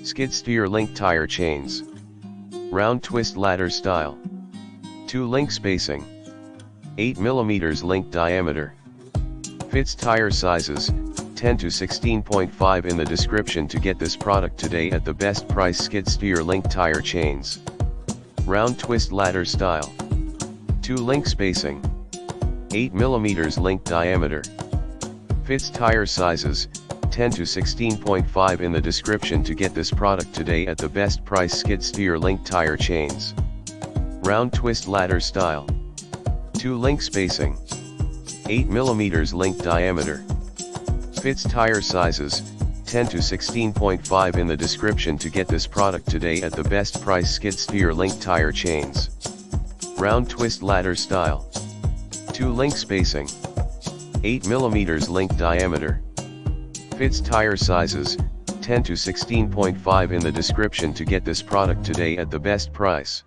Skid steer link tire chains. Round twist ladder style. 2 link spacing. 8 mm link diameter. Fits tire sizes, 10 to 16.5 in the description to get this product today at the best price. Skid steer link tire chains. Round twist ladder style. 2 link spacing. 8 mm link diameter. Fits tire sizes, 10 to 16.5 in the description to get this product today at the best price. Skid steer link tire chains. Round twist ladder style. 2 link spacing. 8 mm link diameter. Fits tire sizes, 10 to 16.5 in the description to get this product today at the best price. Skid steer link tire chains. Round twist ladder style. 2 link spacing. 8 mm link diameter. Fits tire sizes, 10 to 16.5 in the description to get this product today at the best price.